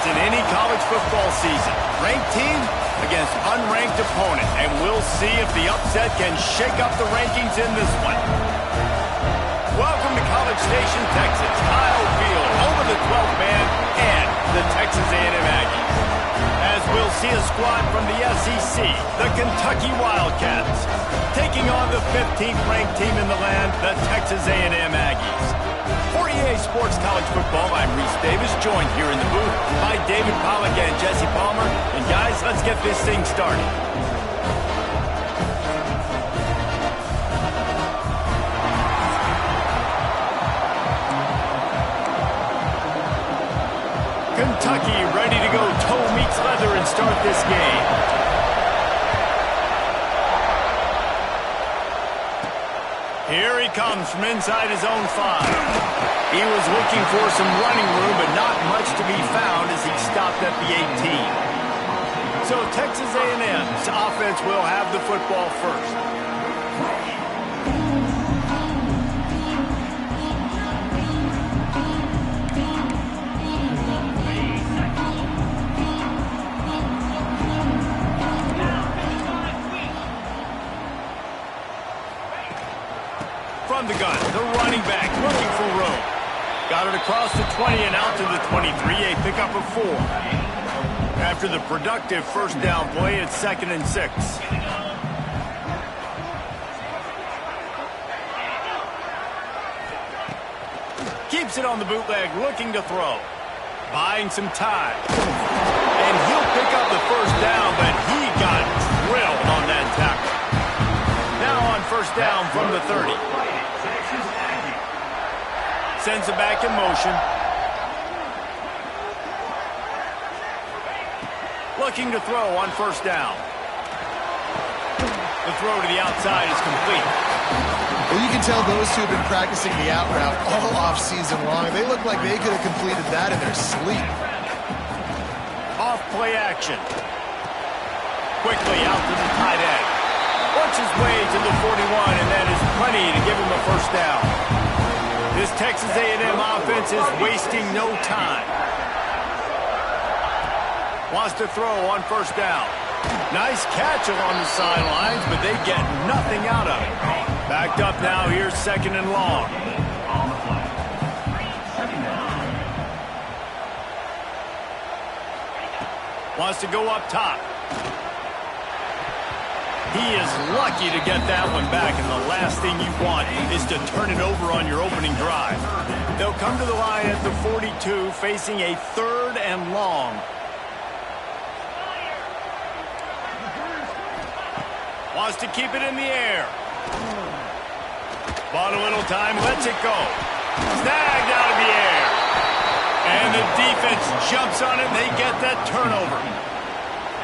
as in any college football season. Ranked team against unranked opponent, and we'll see if the upset can shake up the rankings in this one. Welcome to College Station, Texas. Kyle Field over the 12th man and the Texas A&M Aggies. As we'll see a squad from the SEC, the Kentucky Wildcats, taking on the 15th ranked team in the land, the Texas A&M Aggies. For EA Sports College Football, I'm Reese Davis, joined here in the booth by David Pollack and Jesse Palmer. And guys, let's get this thing started. Kentucky ready to go toe meets leather and start this game. Here he comes from inside his own 5. He was looking for some running room, but not much to be found as he stopped at the 18. So Texas A&M's offense will have the football first. From the gun, the running back looking for room. Got it across the 20 and out to the 23, a pickup of 4. After the productive first down play, it's 2nd and 6. Keeps it on the bootleg, looking to throw. Buying some time. And he'll pick up the first down, but he got drilled on that tackle. Now on first down from the 30. Sends it back in motion. Looking to throw on first down. The throw to the outside is complete. Well, you can tell those two have been practicing the out route all off season long. They look like they could have completed that in their sleep. Off play action. Quickly out to the tight end. Works his way to the 41, and that is plenty to give him a first down. This Texas A&M offense is wasting no time. Wants to throw on first down. Nice catch along the sidelines, but they get nothing out of it. Backed up now, here's 2nd and long. Wants to go up top. He is lucky to get that one back, and the last thing you want is to turn it over on your opening drive. They'll come to the line at the 42, facing a 3rd and long. Wants to keep it in the air. Bought a little time, lets it go. Snagged out of the air. And the defense jumps on it, and they get that turnover.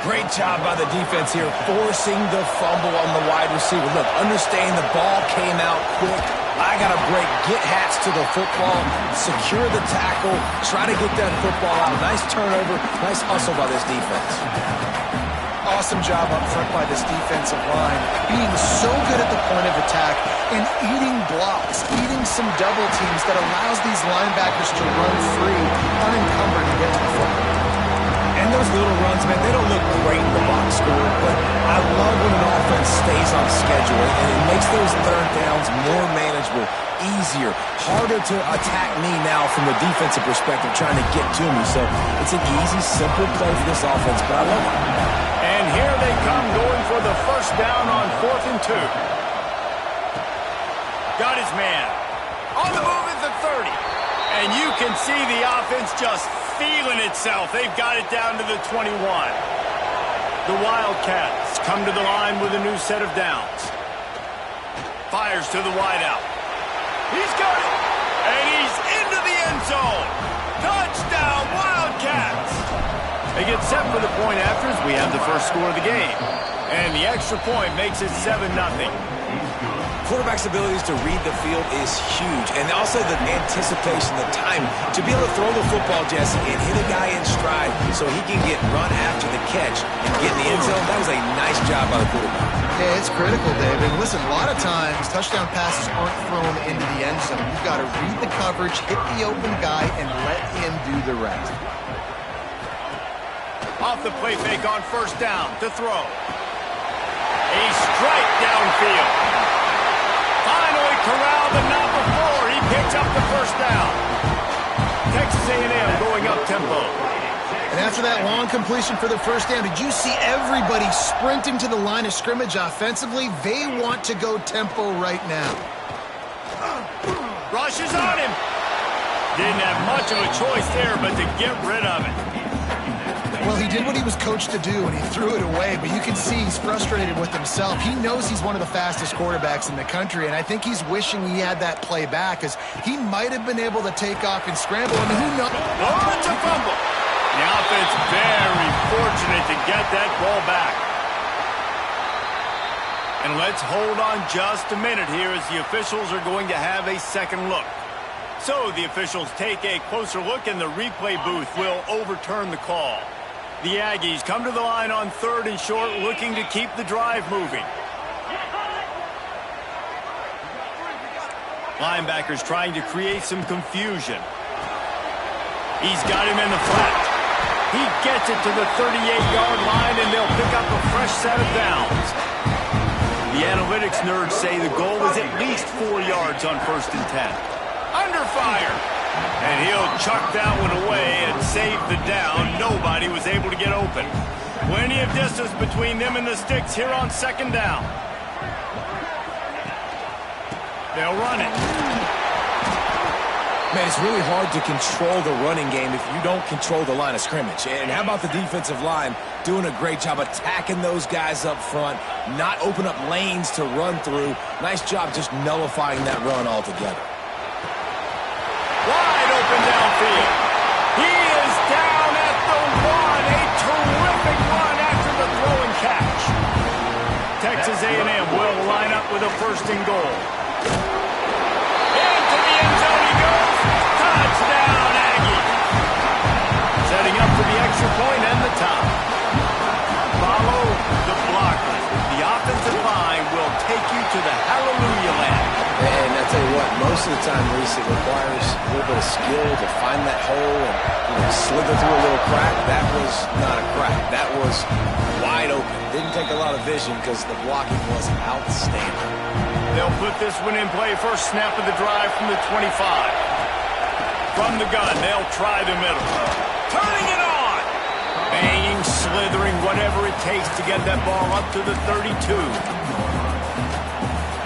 Great job by the defense here, forcing the fumble on the wide receiver. Look, understand the ball came out quick. I got to break, get hats to the football, secure the tackle, try to get that football out. Nice turnover, nice hustle by this defense. Awesome job up front by this defensive line, being so good at the point of attack and eating blocks, eating some double teams that allows these linebackers to run free, unencumbered, and get to the football. And those little runs, man, they don't look great in the box score, but I love when an offense stays on schedule, and it makes those 3rd downs more manageable, easier, harder to attack me now from the defensive perspective, trying to get to me. So it's an easy, simple play for this offense, but I love it. And here they come, going for the first down on 4th and 2. Got his man. On the move at the 30. And you can see the offense just feeling itself. They've got it down to the 21. The Wildcats come to the line with a new set of downs. Fires to the wideout. He's got it. And he's into the end zone. Touchdown, Wildcats. They get set for the point after as we have the first score of the game. And the extra point makes it 7-0. Quarterback's abilities to read the field is huge, and also the anticipation, the time to be able to throw the football, Jesse, and hit a guy in stride so he can get run after the catch and get in the end zone. That was a nice job by the quarterback. Yeah, it's critical, Dave. And listen, a lot of times touchdown passes aren't thrown into the end zone. You've got to read the coverage, hit the open guy, and let him do the rest. Off the play fake on first down to throw. A strike downfield. Finally corralled, but not before. He picks up the first down. Texas A&M going up tempo. And after that long completion for the first down, did you see everybody sprinting to the line of scrimmage offensively? They want to go tempo right now. Rushes on him. Didn't have much of a choice there, but to get rid of it. Well, he did what he was coached to do, and he threw it away, but you can see he's frustrated with himself. He knows he's one of the fastest quarterbacks in the country, and I think he's wishing he had that play back, because he might have been able to take off and scramble. I mean, who knows? Oh, it's a fumble. The offense very fortunate to get that ball back. And let's hold on just a minute here as the officials are going to have a second look. So the officials take a closer look, and the replay booth will overturn the call. The Aggies come to the line on 3rd and short, looking to keep the drive moving. Linebackers trying to create some confusion. He's got him in the flat. He gets it to the 38-yard line, and they'll pick up a fresh set of downs. The analytics nerds say the goal is at least 4 yards on 1st and 10. Under fire. And he'll chuck that one away and save the down. Nobody was able to get open. Plenty of distance between them and the sticks here on 2nd down. They'll run it. Man, it's really hard to control the running game if you don't control the line of scrimmage. And how about the defensive line doing a great job attacking those guys up front, not open up lanes to run through. Nice job just nullifying that run altogether. Wide open downfield. He is down at the 1. A terrific run after the throw and catch. Texas A&M will line up with a 1st and goal. Into the end zone he goes. Touchdown, Aggie. Setting up for the extra point and the tie. Follow the blocker. The offensive line will take you to the hallelujah land. And I tell you what, most of the time, Reese, it requires a little bit of skill to find that hole and slither through a little crack. That was not a crack. That was wide open. Didn't take a lot of vision because the blocking was outstanding. They'll put this one in play. First snap of the drive from the 25. From the gun, they'll try the middle. Turning it on! Banging, slithering, whatever it takes to get that ball up to the 32.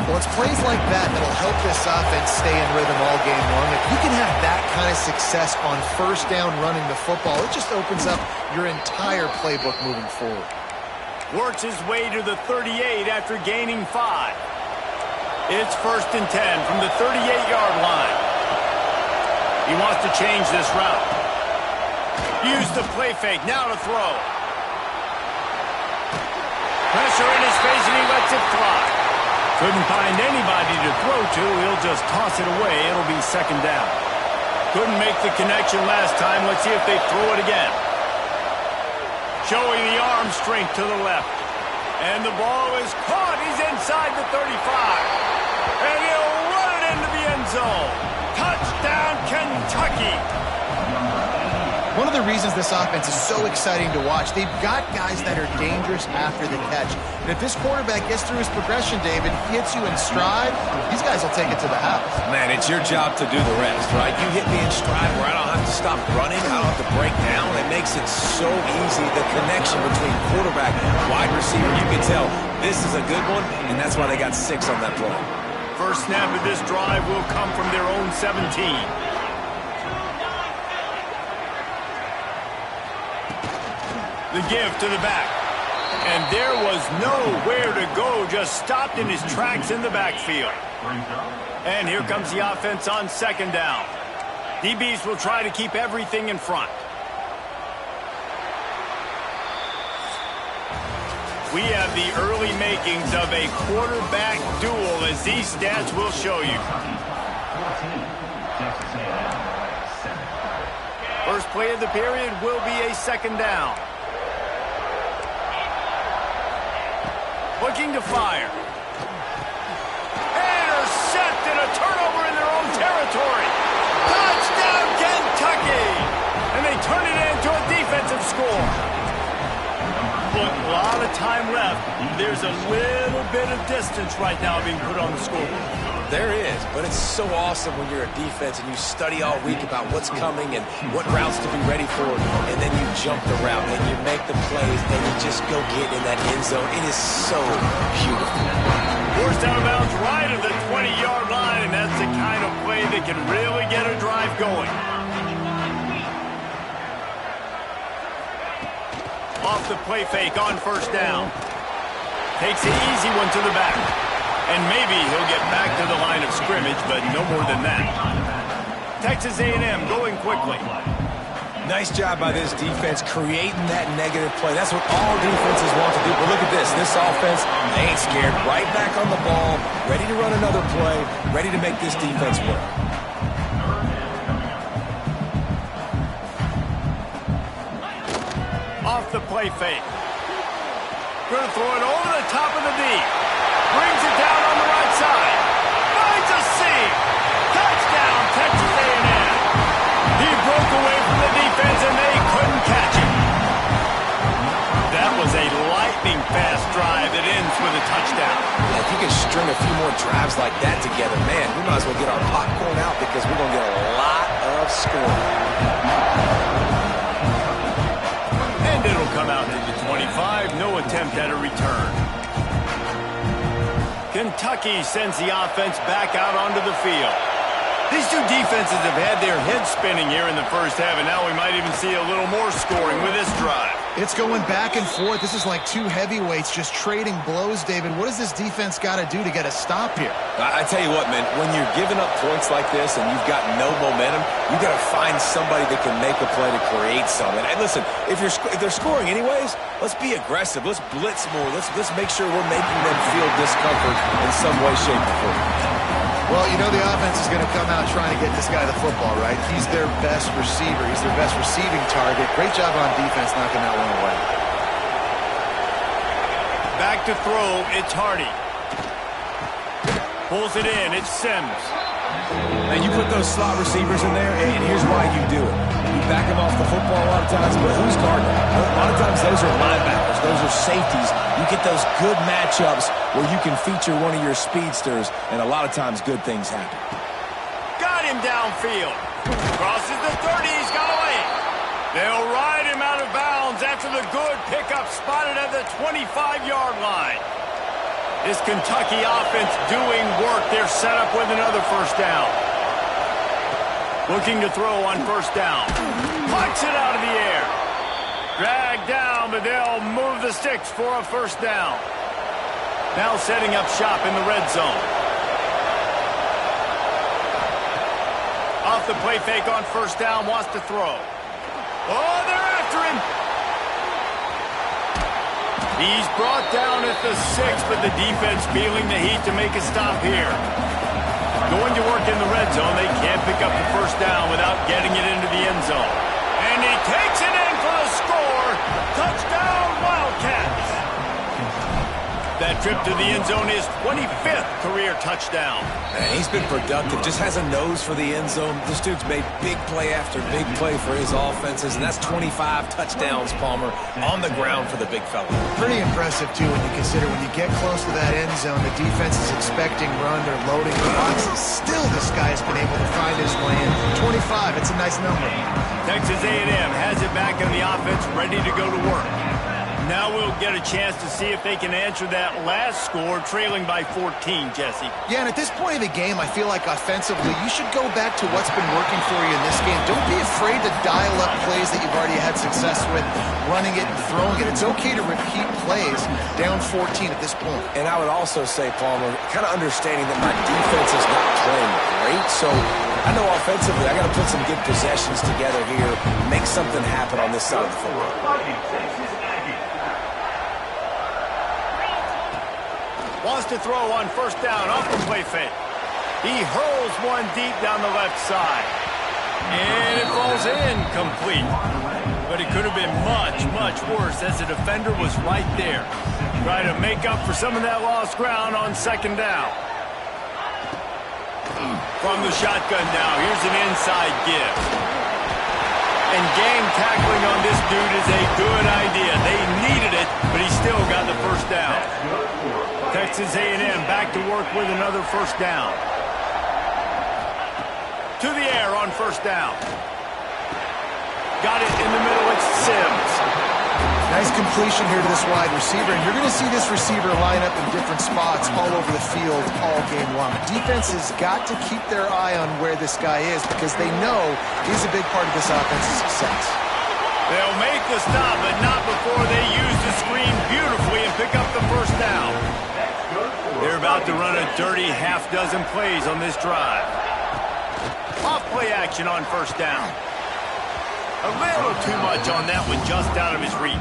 Well, it's plays like that that'll help this offense stay in rhythm all game long. If you can have that kind of success on 1st down running the football, it just opens up your entire playbook moving forward. Works his way to the 38 after gaining 5. It's 1st and 10 from the 38-yard line. He wants to change this route. Use the play fake, now to throw. Pressure in his face, and he lets it fly. Couldn't find anybody to throw to. He'll just toss it away. It'll be 2nd down. Couldn't make the connection last time. Let's see if they throw it again. Showing the arm strength to the left. And the ball is caught. He's inside the 35. And he'll run it into the end zone. Touchdown, Kentucky. One of the reasons this offense is so exciting to watch, they've got guys that are dangerous after the catch. And if this quarterback gets through his progression, David, hits you in stride, these guys will take it to the house. Man, it's your job to do the rest, right? You hit me in stride where I don't have to stop running, I don't have to break down. It makes it so easy, the connection between quarterback and wide receiver. You can tell this is a good one, and that's why they got 6 on that play. First snap of this drive will come from their own 17. The give to the back. And there was nowhere to go, just stopped in his tracks in the backfield. And here comes the offense on 2nd down. DBs will try to keep everything in front. We have the early makings of a quarterback duel, as these stats will show you. First play of the period will be a 2nd down. Looking to fire. Intercepted, a turnover in their own territory. Touchdown, Kentucky! And they turn it into a defensive score. Look, a lot of time left. There's a little bit of distance right now being put on the scoreboard. There is, but it's so awesome when you're a defense and you study all week about what's coming and what routes to be ready for, and then you jump the route and you make the plays and you just go get in that end zone. It is so beautiful. Forced out of bounds right at the 20-yard line, and that's the kind of play that can really get a drive going. Off the play fake on first down. Takes the easy one to the back. And maybe he'll get back to the line of scrimmage, but no more than that. Texas A&M going quickly. Nice job by this defense creating that negative play. That's what all defenses want to do. But look at this. This offense, they ain't scared. Right back on the ball, ready to run another play, ready to make this defense work. Off the play fake. Going to throw it over the top of the deep. Brings it down on the right side. Finds a seam. Touchdown, Texas A&M. He broke away from the defense, and they couldn't catch him. That was a lightning-fast drive that ends with a touchdown. Yeah, if you can string a few more drives like that together, man, we might as well get our popcorn out because we're going to get a lot of scoring. And it'll come out to the 25. No attempt at a return. Kentucky sends the offense back out onto the field. These two defenses have had their heads spinning here in the first half, and now we might even see a little more scoring with this drive. It's going back and forth. This is like two heavyweights just trading blows, David. What does this defense got to do to get a stop here? I tell you what, man, when you're giving up points like this and you've got no momentum, you got to find somebody that can make a play to create something. And listen, if they're scoring anyways, let's be aggressive. Let's blitz more. Let's make sure we're making them feel discomfort in some way, shape, or form. Well, you know the offense is going to come out trying to get this guy the football, right? He's their best receiver. He's their best receiving target. Great job on defense knocking that one away. Back to throw, it's Hardy. Pulls it in, it's Sims. Now, you put those slot receivers in there, and here's why you do it. You back them off the football a lot of times, but who's guarding? A lot of times those are linebackers. Those are safeties. You get those good matchups where you can feature one of your speedsters, and a lot of times good things happen. Got him downfield. Crosses the 30, he's got away. They'll ride him out of bounds after the good pickup spotted at the 25-yard line. This Kentucky offense doing work. They're set up with another first down. Looking to throw on first down. Punch it out of the air. Dragged down, but they'll move the sticks for a first down. Now setting up shop in the red zone. Off the play fake on first down, wants to throw. Oh, they're after him. He's brought down at the 6, but the defense feeling the heat to make a stop here. Going to work in the red zone. They can't pick up the first down without getting it into the end zone. And he takes it in for the score. Touchdown, Wildcats. That trip to the end zone is 25th career touchdown. Man, he's been productive, just has a nose for the end zone. This dude's made big play after big play for his offenses, and that's 25 touchdowns, Palmer, on the ground for the big fella. Pretty impressive, too, when you consider when you get close to that end zone, the defense is expecting run or loading the boxes. Still, this guy's been able to find his way in. 25, it's a nice number. Texas A&M has it back in the offense, ready to go to work. Now we'll get a chance to see if they can answer that last score, trailing by 14, Jesse. Yeah, and at this point of the game, I feel like offensively, you should go back to what's been working for you in this game. Don't be afraid to dial up plays that you've already had success with, running it and throwing it. It's okay to repeat plays down 14 at this point. And I would also say, Palmer, kind of understanding that my defense is not playing great, so I know offensively I got to put some good possessions together here, make something happen on this side of the football. Wants to throw on first down off the play fake. He hurls one deep down the left side. And it falls incomplete. But it could have been much, much worse as the defender was right there. Try to make up for some of that lost ground on second down. From the shotgun now, here's an inside give. And gang tackling on this dude is a good idea. They needed it, but he still got the first down. Texas A&M back to work with another first down. To the air on first down. Got it in the middle. It's Sims. Nice completion here to this wide receiver, and you're going to see this receiver line up in different spots all over the field all game long. Defense has got to keep their eye on where this guy is because they know he's a big part of this offense's success. They'll make the stop, but not before they use the screen beautifully and pick up the first down. They're about to run a dirty half-dozen plays on this drive. Off play action on first down. A little too much on that one, just out of his reach.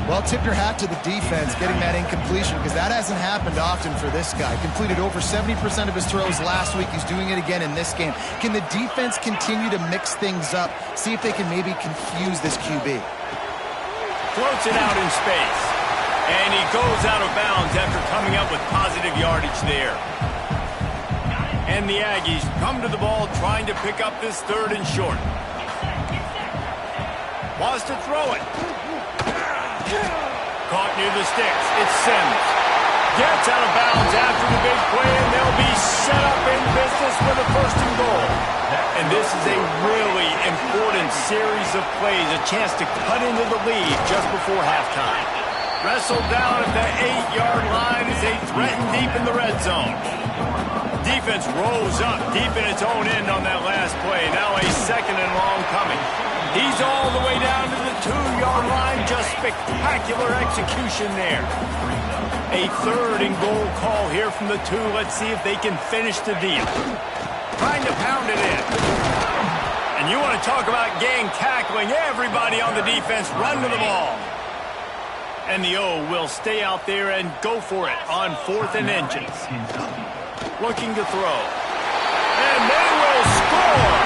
Well, tip your hat to the defense getting that incompletion because that hasn't happened often for this guy. Completed over 70% of his throws last week. He's doing it again in this game. Can the defense continue to mix things up? See if they can maybe confuse this QB. Floats it out in space. And he goes out of bounds after coming up with positive yardage there. And the Aggies come to the ball trying to pick up this third and short. Wants to throw it. Caught near the sticks. It's Sims. Gets out of bounds after the big play, and they'll be set up in business with a first and goal. And this is a really important series of plays, a chance to cut into the lead just before halftime. Wrestled down at the 8-yard line as they threaten deep in the red zone. Defense rolls up deep in its own end on that last play. Now a second and long coming. He's all the way down to the 2-yard line. Just spectacular execution there. A third and goal call here from the 2. Let's see if they can finish the deal. Trying to pound it in. And you want to talk about gang tackling. Everybody on the defense run to the ball. And the O will stay out there and go for it on 4th and inches. Looking to throw. And they will score!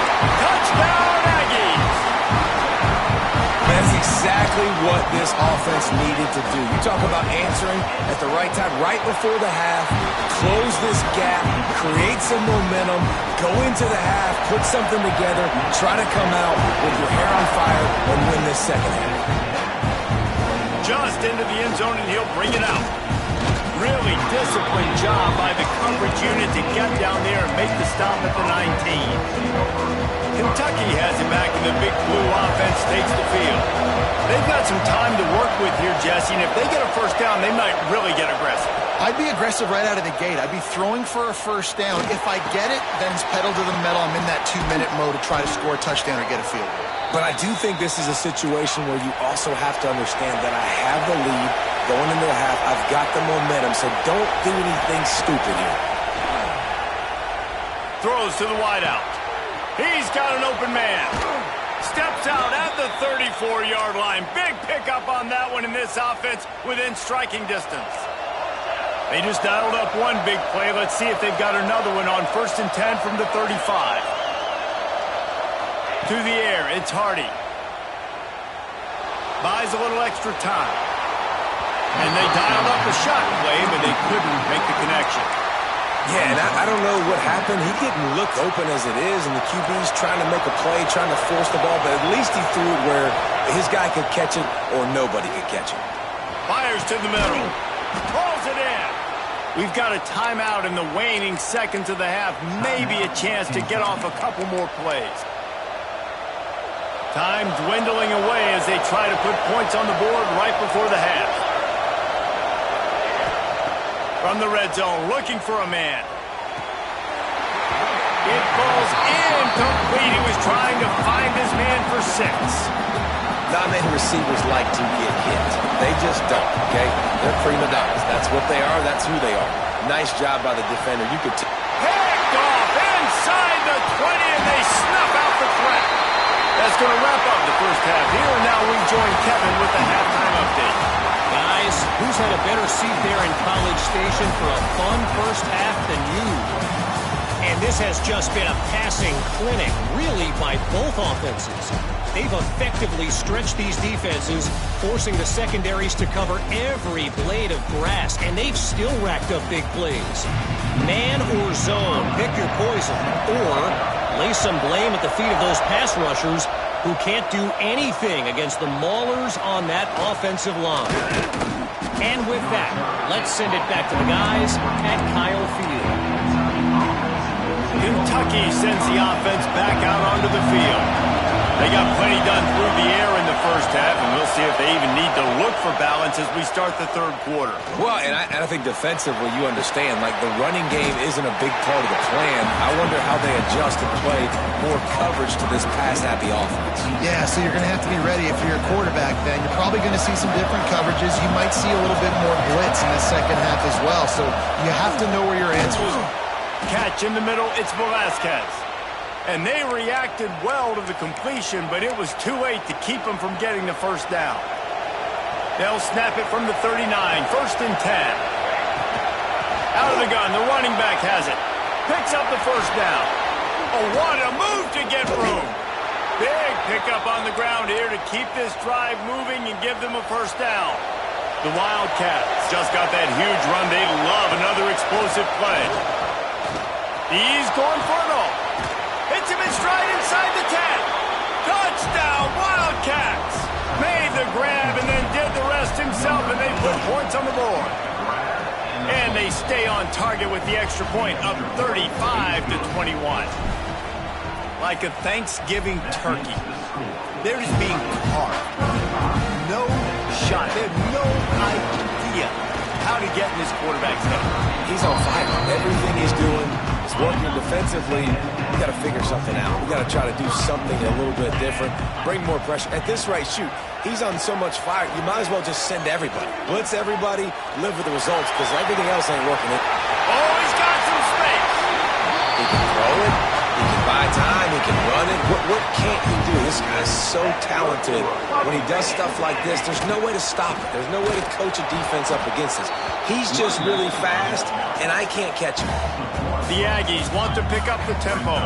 Touchdown, Aggies! That's exactly what this offense needed to do. You talk about answering at the right time, right before the half, close this gap, create some momentum, go into the half, put something together, try to come out with your hair on fire and win this second half. Just into the end zone, and he'll bring it out. Really disciplined job by the coverage unit to get down there and make the stop at the 19. Kentucky has it back, and the big blue offense takes the field. They've got some time to work with here, Jesse, and if they get a first down, they might really get aggressive. I'd be aggressive right out of the gate. I'd be throwing for a first down. If I get it, then it's pedal to the metal. I'm in that 2-minute mode to try to score a touchdown or get a field goal. But I do think this is a situation where you also have to understand that I have the lead going into the half. I've got the momentum, so don't do anything stupid here. Throws to the wideout. He's got an open man. Steps out at the 34-yard line. Big pickup on that one in this offense within striking distance. They just dialed up one big play. Let's see if they've got another one on 1st and 10 from the 35. To the air, it's Hardy. Buys a little extra time. And they dialed up a shot play, but they couldn't make the connection. Yeah, and I don't know what happened. He didn't look open as it is, and the QB's trying to make a play, trying to force the ball, but at least he threw it where his guy could catch it or nobody could catch it. Fires to the middle. Pulls it in. We've got a timeout in the waning seconds of the half. Maybe a chance to get off a couple more plays. Time dwindling away as they try to put points on the board right before the half. From the red zone, looking for a man. It falls incomplete. He was trying to find his man for 6. Not many receivers like to get hit. They just don't, okay? They're prima donnas. That's what they are. That's who they are. Nice job by the defender. You could picked off inside the 20, and they snuff out the threat. That's going to wrap up the first half here. And now we join Kevin with the halftime update. Guys, who's had a better seat there in College Station for a fun first half than you? And this has just been a passing clinic, really, by both offenses. They've effectively stretched these defenses, forcing the secondaries to cover every blade of grass, and they've still racked up big plays. Man or zone, pick your poison, or lay some blame at the feet of those pass rushers who can't do anything against the maulers on that offensive line. And with that, let's send it back to the guys at Kyle Field. Kentucky sends the offense back out onto the field. They got plenty done through the air in the first half, and we'll see if they even need to look for balance as we start the third quarter. Well, and I think defensively, you understand, like the running game isn't a big part of the plan. I wonder how they adjust and play more coverage to this pass-happy offense. Yeah, so you're going to have to be ready if you're a quarterback then. You're probably going to see some different coverages. You might see a little bit more blitz in the second half as well, so you have to know where your answers are. Catch in the middle, it's Velasquez. And they reacted well to the completion, but it was too late to keep them from getting the first down. They'll snap it from the 39, 1st and 10. Out of the gun, the running back has it. Picks up the first down. Oh, what a move to get room. Big pickup on the ground here to keep this drive moving and give them a first down. The Wildcats just got that huge run. They love another explosive play. He's going for it all. Hits him in stride inside the 10. Touchdown, Wildcats. Made the grab and then did the rest himself, and they put points on the board. And they stay on target with the extra point, up 35-21. Like a Thanksgiving turkey. They're just being carved. No shot. They have no idea how to get in this quarterback's head. He's on fire. Everything he's doing is working defensively. We got to figure something out. We got to try to do something a little bit different. Bring more pressure. At this rate, shoot, he's on so much fire, you might as well just send everybody. Blitz everybody, live with the results, because everything else ain't working. Oh, he's got some space. He can throw it. He can buy time. He can run it. What can't he do? This guy's so talented. When he does stuff like this, there's no way to stop it. There's no way to coach a defense up against this. He's just really fast, and I can't catch him. The Aggies want to pick up the tempo.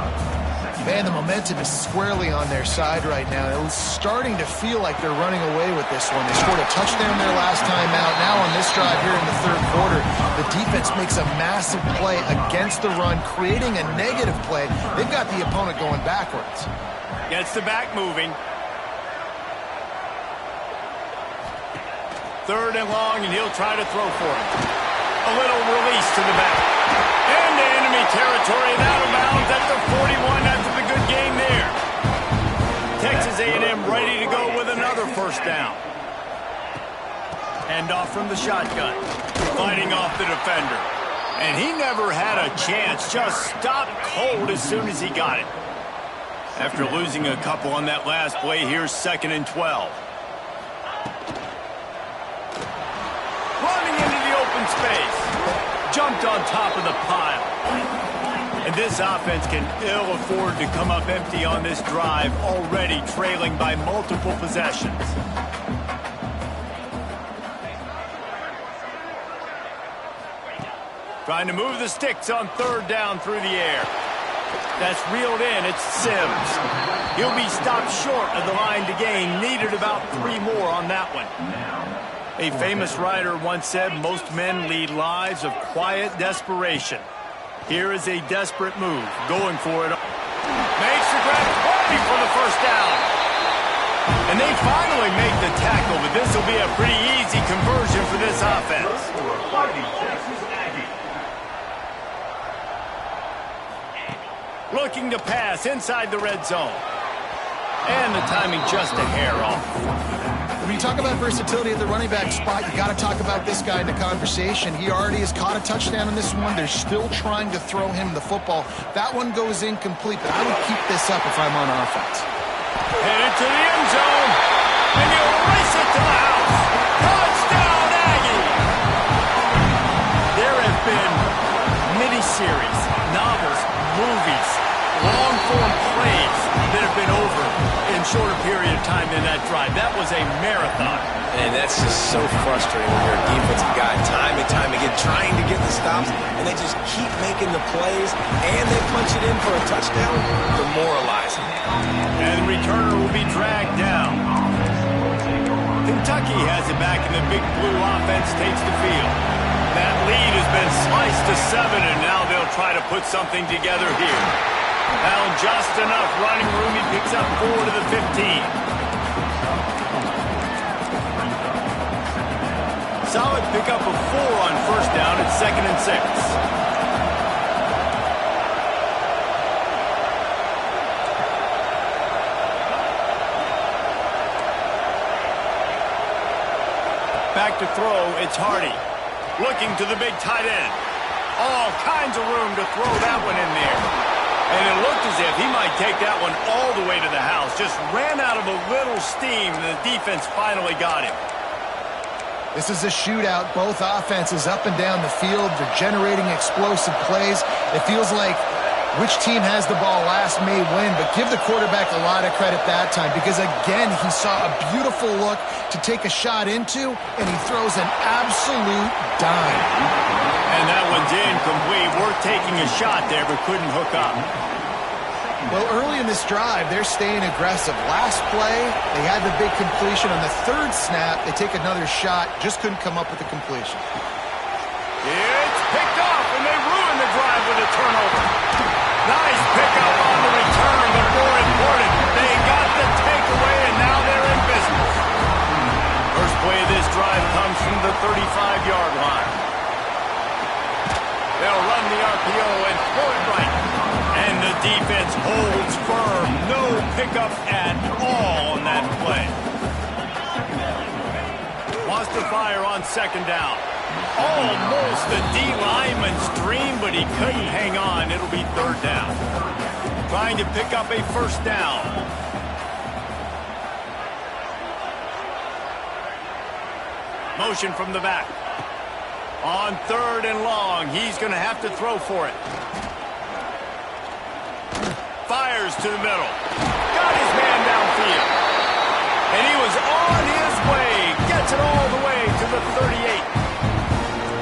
Man, the momentum is squarely on their side right now. It was starting to feel like they're running away with this one. They scored a touchdown their last time out. Now on this drive here in the third quarter, the defense makes a massive play against the run, creating a negative play. They've got the opponent going backwards. Gets the back moving. 3rd and long, and he'll try to throw for it. A little release to the back. Into enemy territory and out of bounds at the 41 after the good game there. Texas A&M ready to go with another first down. Hand off from the shotgun. Fighting off the defender. And he never had a chance. Just stopped cold as soon as he got it. After losing a couple on that last play, here's 2nd and 12. Running into the open space. Jumped on top of the pile. And this offense can ill afford to come up empty on this drive, already trailing by multiple possessions. Trying to move the sticks on 3rd down through the air. That's reeled in. It's Sims. He'll be stopped short of the line to gain. Needed about 3 more on that one. A famous writer once said, most men lead lives of quiet desperation. Here is a desperate move, going for it. Makes the grab 20 for the first down. And they finally make the tackle, but this will be a pretty easy conversion for this offense. Looking to pass inside the red zone. And the timing just a hair off. When you talk about versatility at the running back spot, you got to talk about this guy in the conversation. He already has caught a touchdown in this one. They're still trying to throw him the football. That one goes incomplete, but I would keep this up if I'm on offense. Headed to the end zone, and he'll race it to the house. Touchdown, Aggie! There have been miniseries, novels, movies, long-form plays that have been over in shorter period of time than that drive. That was a marathon. And that's just so frustrating when you're a defensive guy, time and time again, trying to get the stops, and they just keep making making the plays, and they punch it in for a touchdown, demoralizing. And the returner will be dragged down. Kentucky has it back, and the Big Blue offense takes the field. That lead has been sliced to 7, and now they'll try to put something together here. Found just enough running room. He picks up 4 to the 15. Solid pickup of 4 on first down at 2nd and 6. Back to throw, it's Hardy. Looking to the big tight end. All kinds of room to throw that one in there. And it looked as if he might take that one all the way to the house. Just ran out of a little steam, and the defense finally got him. This is a shootout. Both offenses up and down the field. They're generating explosive plays. It feels like which team has the ball last may win, but give the quarterback a lot of credit that time because, again, he saw a beautiful look to take a shot into, and he throws an absolute dime. And that one's incomplete. Worth taking a shot there, but couldn't hook up. Well, early in this drive, they're staying aggressive. Last play, they had the big completion. On the third snap, they take another shot, just couldn't come up with the completion. It's picked off, and they ruin the drive with a turnover. Nice pickup on the return, but more important, they got the takeaway, and now they're in business. First play of this drive comes from the 35-yard line. They'll run the RPO and throw it right. And the defense holds firm. No pickup at all on that play. Wants to fire on 2nd down. Almost the D-lineman's dream, but he couldn't hang on. It'll be 3rd down. Trying to pick up a 1st down. Motion from the back. On 3rd and long, he's going to have to throw for it. Fires to the middle. Got his man downfield. And he was on his way. Gets it all the way to the 38.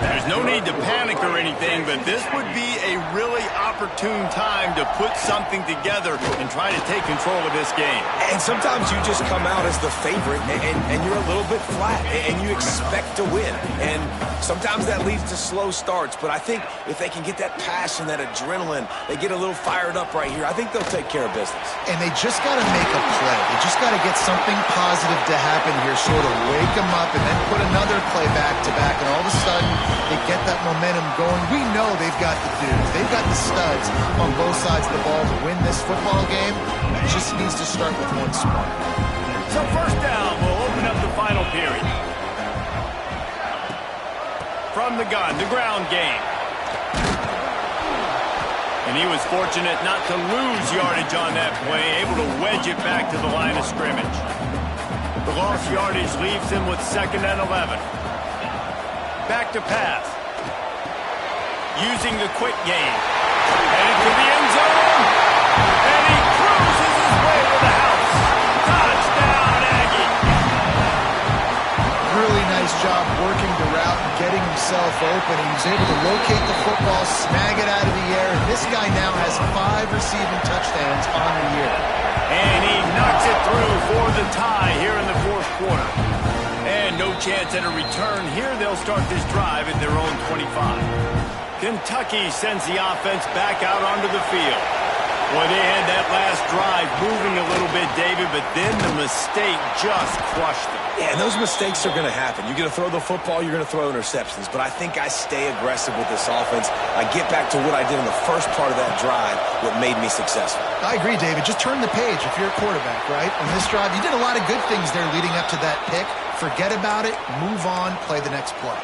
There's no need to panic or anything, but this would be a really opportune time to put something together and try to take control of this game. And sometimes you just come out as the favorite, and you're a little bit flat, and you expect to win. And sometimes that leads to slow starts, but I think if they can get that passion, that adrenaline, they get a little fired up right here, I think they'll take care of business. And they just got to make a play. They just got to get something positive to happen here, sort of wake them up, and then put another play back-to-back, and all of a sudden they get that momentum going. We know they've got the dudes. They've got the studs on both sides of the ball to win this football game. It just needs to start with one spark. So 1st down will open up the final period. From the gun, the ground game. And he was fortunate not to lose yardage on that play, able to wedge it back to the line of scrimmage. The lost yardage leaves him with 2nd and 11. Back to pass. Using the quick game. Headed to the end zone. And he cruises his way to the house. Touchdown, Aggie. Really nice job working the route and getting himself open. He was able to locate the football, snag it out of the air, and this guy now has 5 receiving touchdowns on the year. And he knocks it through for the tie here in the 4th quarter. And no chance at a return here. They'll start this drive at their own 25. Kentucky sends the offense back out onto the field. Well, they had that last drive moving a little bit, David, but then the mistake just crushed them. Yeah, and those mistakes are going to happen. You're going to throw the football, you're going to throw interceptions. But I think I stay aggressive with this offense. I get back to what I did in the first part of that drive, what made me successful. I agree, David. Just turn the page if you're a quarterback, right? On this drive, you did a lot of good things there leading up to that pick. Forget about it, move on, play the next play.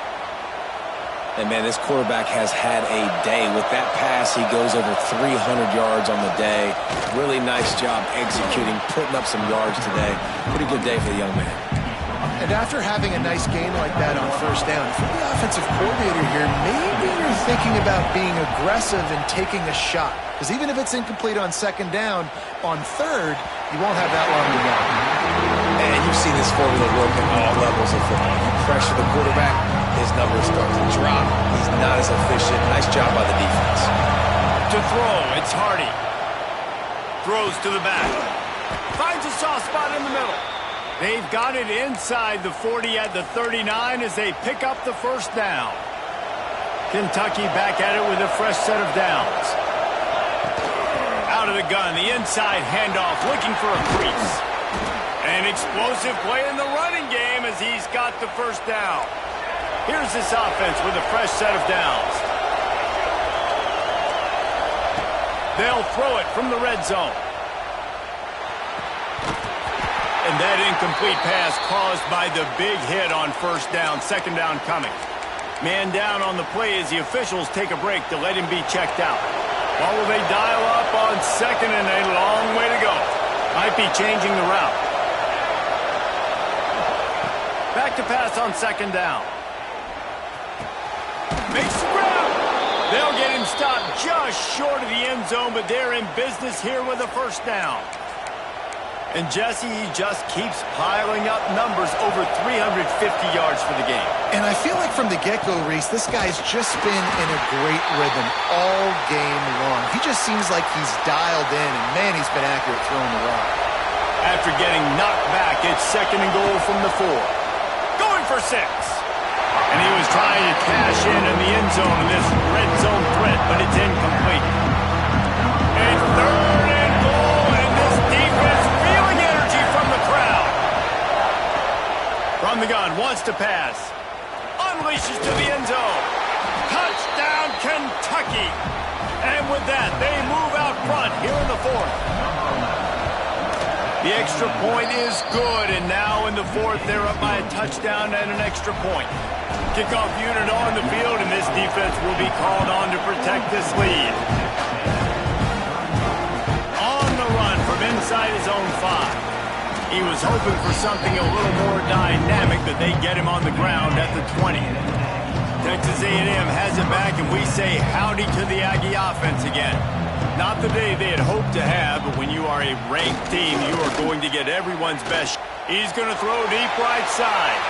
And, man, this quarterback has had a day. With that pass, he goes over 300 yards on the day. Really nice job executing, putting up some yards today. Pretty good day for the young man. And after having a nice game like that on 1st down, if you're the offensive coordinator here, maybe you're thinking about being aggressive and taking a shot. Because even if it's incomplete on 2nd down, on 3rd, you won't have that long to go. And you've seen this formula work at all levels of football. You pressure the quarterback, his numbers start to drop. he's not as efficient. Nice job by the defense. To throw, it's Hardy. Throws to the back. Finds a soft spot in the middle. They've got it inside the 40 at the 39 as they pick up the first down. Kentucky back at it with a fresh set of downs. Out of the gun, the inside handoff, looking for a crease. An explosive play in the running game as he's got the first down. Here's this offense with a fresh set of downs. They'll throw it from the red zone. And that incomplete pass caused by the big hit on first down, second down coming. Man down on the play as the officials take a break to let him be checked out. Or will they dial up on second and a long way to go? Might be changing the route. Back to pass on second down. Makes the grab. They'll get him stopped just short of the end zone, but they're in business here with a first down. And Jesse, he just keeps piling up numbers, over 350 yards for the game. And I feel like from the get-go, Reese, this guy's just been in a great rhythm all game long. He just seems like he's dialed in, and man, he's been accurate throwing the rock. After getting knocked back, it's second and goal from the 4. Going for 6. And he was trying to cash in the end zone in this red zone threat, but it's incomplete. And third and goal, and this defense feeling energy from the crowd. From the gun, wants to pass. Unleashes to the end zone. Touchdown, Kentucky. And with that, they move out front here in the 4th. The extra point is good, and now in the 4th, they're up by a touchdown and an extra point. Kickoff unit on the field, and this defense will be called on to protect this lead. On the run from inside his own 5. He was hoping for something a little more dynamic, but they get him on the ground at the 20. Texas A&M has it back, and we say howdy to the Aggie offense again. Not the day they had hoped to have, but when you are a ranked team, you are going to get everyone's best. He's going to throw deep right side.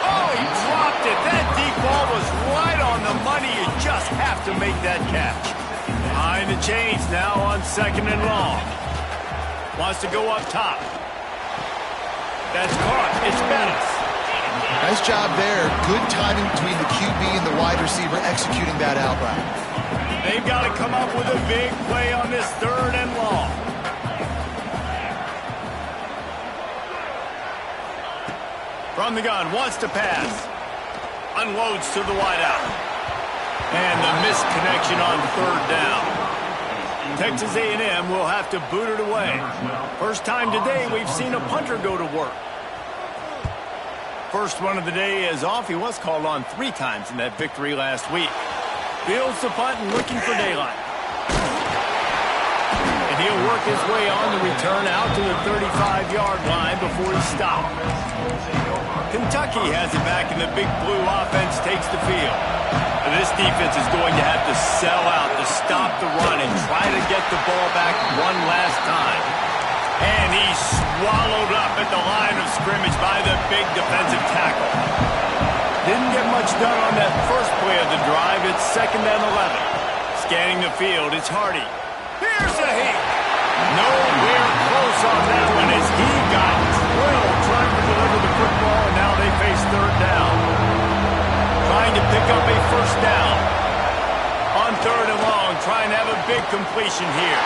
Oh, he dropped it. That deep ball was right on the money. You just have to make that catch. Behind the chains now on second and long. Wants to go up top. That's caught. It's Bettis. Nice job there. Good timing between the QB and the wide receiver executing that out route. They've got to come up with a big play on this third and long. From the gun, wants to pass. Unloads to the wideout. And the missed connection on third down. Texas A&M will have to boot it away. First time today we've seen a punter go to work. First one of the day is off. He was called on 3 times in that victory last week. Fields the punt and looking for daylight. And he'll work his way on the return out to the 35-yard line before he's stopped. Kentucky has it back, and the big blue offense takes the field. And this defense is going to have to sell out to stop the run and try to get the ball back one last time. And he's swallowed up at the line of scrimmage by the big defensive tackle. Didn't get much done on that first play of the drive. It's second and 11. Scanning the field, it's Hardy. Here's a hit. Nowhere close on that one as he got drilled trying to deliver the football, and now they face third down. Trying to pick up a first down. On third and long, trying to have a big completion here.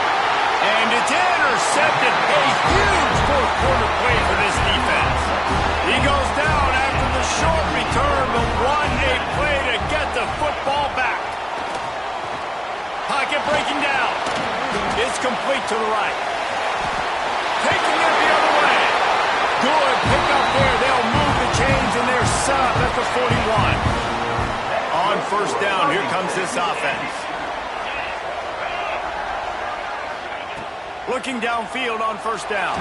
And it's intercepted. A huge fourth-quarter play for this defense. He goes down after the short return, but won a play to get the football back. Pocket breaking down. It's complete to the right. Taking it the other way. Good pickup there. They'll move the chains, and they're set up at the 41. On first down, here comes this offense. Looking downfield on first down.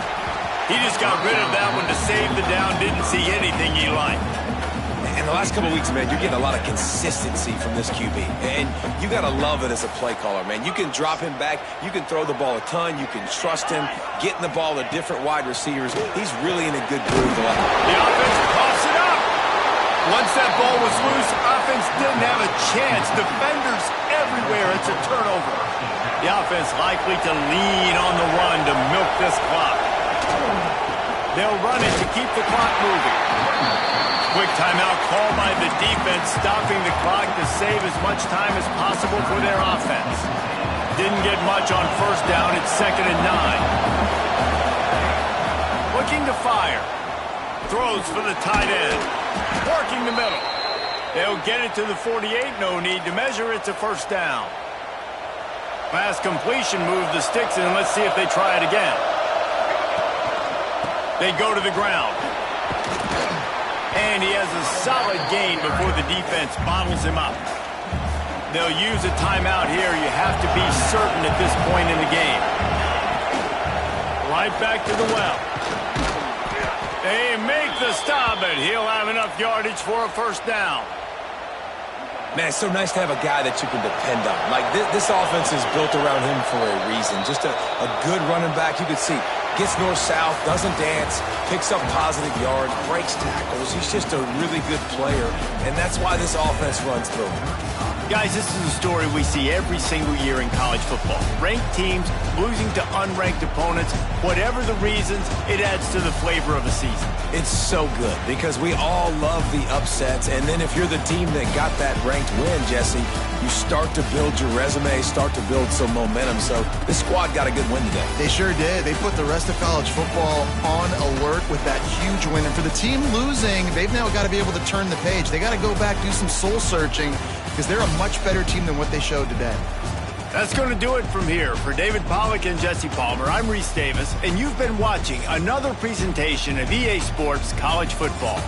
He just got rid of that one to save the down. Didn't see anything he liked. In the last couple of weeks, man, you're getting a lot of consistency from this QB. And you got to love it as a play caller, man. You can drop him back. You can throw the ball a ton. You can trust him. Getting the ball to different wide receivers. He's really in a good groove. The offense pops it up. Once that ball was loose, offense chance. Defenders everywhere. It's a turnover. The offense likely to lean on the run to milk this clock. They'll run it to keep the clock moving. Quick timeout called by the defense, stopping the clock to save as much time as possible for their offense. Didn't get much on first down. It's 2nd and 9. Looking to fire. Throws for the tight end. Working the middle. They'll get it to the 48. No need to measure. It's a first down. Pass completion, move the sticks, and let's see if they try it again. They go to the ground. And he has a solid gain before the defense bottles him up. They'll use a timeout here. You have to be certain at this point in the game. Right back to the well. They make the stop, and he'll have enough yardage for a first down. Man, it's so nice to have a guy that you can depend on. Like, this offense is built around him for a reason. Just a good running back. You can see, gets north-south, doesn't dance, picks up positive yards, breaks tackles. He's just a really good player, and that's why this offense runs through him. Guys, this is a story we see every single year in college football. Ranked teams losing to unranked opponents. Whatever the reasons, it adds to the flavor of a season. It's so good because we all love the upsets, and then if you're the team that got that ranked win, Jesse, you start to build your resume, start to build some momentum. So this squad got a good win today. They sure did. They put the rest of college football on alert with that huge win. And for the team losing, they've now got to be able to turn the page. They got to go back, do some soul searching, because they're a much better team than what they showed today. That's going to do it from here. For David Pollack and Jesse Palmer, I'm Reese Davis, and you've been watching another presentation of EA Sports College Football.